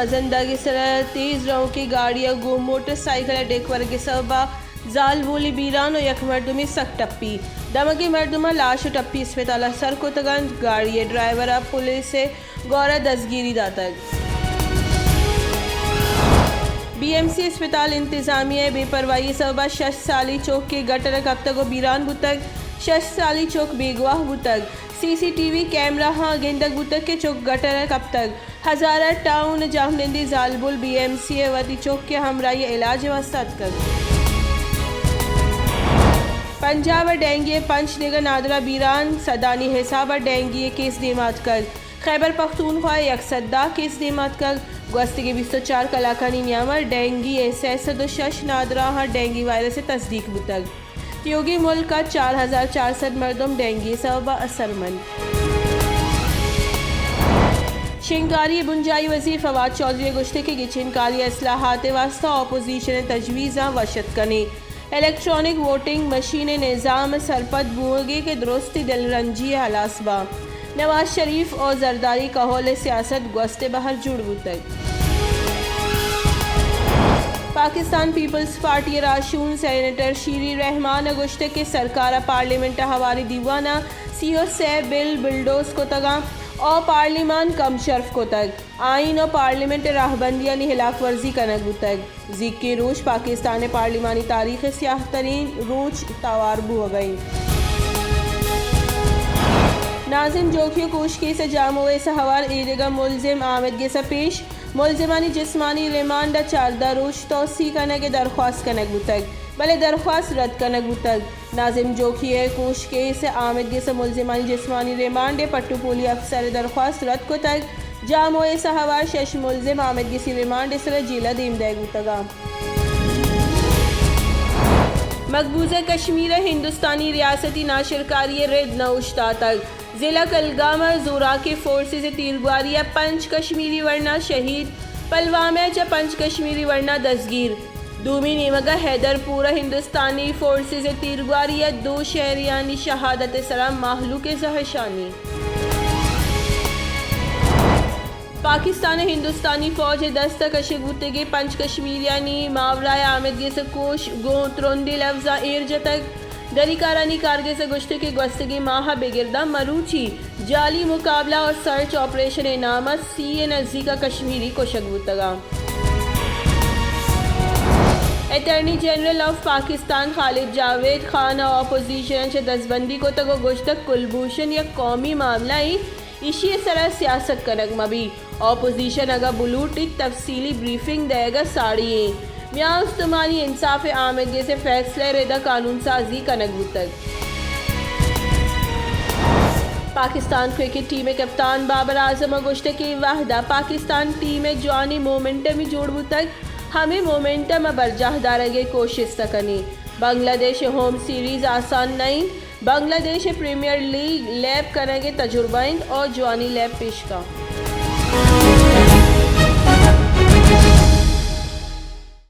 مزندگی سر تیز رو کی گاڑیاں گو موٹر سائیکل ڈیک ورگے سببا زال بولی بیران و یک مردمی سک ٹپی دمگی مردمہ لاش ٹپی اسپتالہ سر کو تگن گاڑی ڈرائیورہ پولیس گورہ دستگیری داتگ بی ایم سی اسپتال انتظامیہ بے پرواہی سببا 6 سالی چوک کے گٹر کبتگ و بیران بوتگ 6 سالی چوک بے گواہ بوتگ سی سی ٹی وی کیمرہ ہاں گندگ بوتگ کے چوک گٹر کبتگ ہزارہ ٹاؤن جامنندی زالبول بی ایم سی وتی چوک کے ہمراہی علاج وسط کر پنجاب ڈینگی پنچ نگر نادرہ بیران صدانی حساب ڈینگی کیس دیمات کر خیبر پختونخوا یک صدہ کیس دیمات کر گوستگی 24 کلاکانی نیامر ڈینگی ایسے نادرہ ہاں ڈینگی وائرس سے تصدیق بتگ یوگی ملک کا 4400 مردم ڈینگی سببا اثر مند شنکاری بنجائی وزیر فواد چودھری گشتے کے گچن کالی اصلاحات واسطہ اپوزیشن تجویزاں وشت کنے الیکٹرانک ووٹنگ مشین نظام سرپد بوگے کے درستی دل رنجی حلاسبا نواز شریف اور زرداری کہول سیاست گوستے بہر جڑ بوتگ پاکستان پیپلز پارٹی راشون سینیٹر شیری رحمان گشتے کے سرکارہ پارلیمنٹ ہواری دیوانہ سیو سے بلڈوز کو تگا اور پارلیمان کم شرف کو تک آئین اور پارلیمنٹ راہ بندیانی خلاف ورزی کنگ بوتگ زیک کی روچ پاکستان پارلیمانی تاریخ سیاہ ترین روچ تواربو ہو گئی ناظم جوکھیو کوش کیس جامعہ سہوار ایدگا ملزم آمد گیسا پیش ملزمانی جسمانی ریمانڈ 14 روز توسیع کرنے کے درخواست کنگ بوتگ بلے درخواست رد کنگ بوتگ ناظم جوکھیو کوش کیس آمد گیسا ملزمانی جسمانی ریمانڈ پٹو پولی افسر درخواست رد کو تگ جامعہ سہوار 6 ملزم آمد گیسی ریمانڈ سر جیلہ دیم دے گوتگا مقبوضہ کشمیر ہندوستانی ریاستی ناشرکاری رد نوشتا تک ضلع کلگام زورا کے فورسز تیرگواریہ 5 کشمیری ورنہ شہید پلوامہ چا 5 کشمیری ورنہ دستگیر دومی نیمگا حیدر پورہ ہندوستانی فورسز تیرگواریہ 2 شہریانی شہادت سلام مخلوق زہشانی پاکستان ہندوستانی فوج دستہ کشگوتگی 5 کشمیریانی ماورائے آمدگی سے کوش گو ترندی لفظہ ایرجتک دری کارانی کارگے سے گشتے کے گوستگی ماہ بگردہ مروچی جعلی مقابلہ اور سرچ آپریشن نامت سی نزدیکا کشمیری کو شگوتگا attorney general of Pakistan Khalid Javed Khan opposition سے دستبندی کو تگو گشتک کلبھوشن یا قومی معاملہ اسی سرح سیاست کنگ مبی اپوزیشن اگا بلوٹک تفصیلی بریفنگ دے گا ساڑی میاں استمانی انصاف آمدگی سے فیصلہ ردا قانون سازی کنگ بوتگ پاکستان کرکٹ ٹیم کپتان بابر اعظم گشتے کی وحدہ پاکستان ٹیم جوانی مومنٹم جوڑ بوتگ ہمیں مومنٹم برجاہ دارگے کوشش تکنی بنگلہ دیش ہوم سیریز آسان نہیں بنگلہ دیش پریمیئر لیگ لیب کریں گے تجربہ اور جوانی لیب پیش کا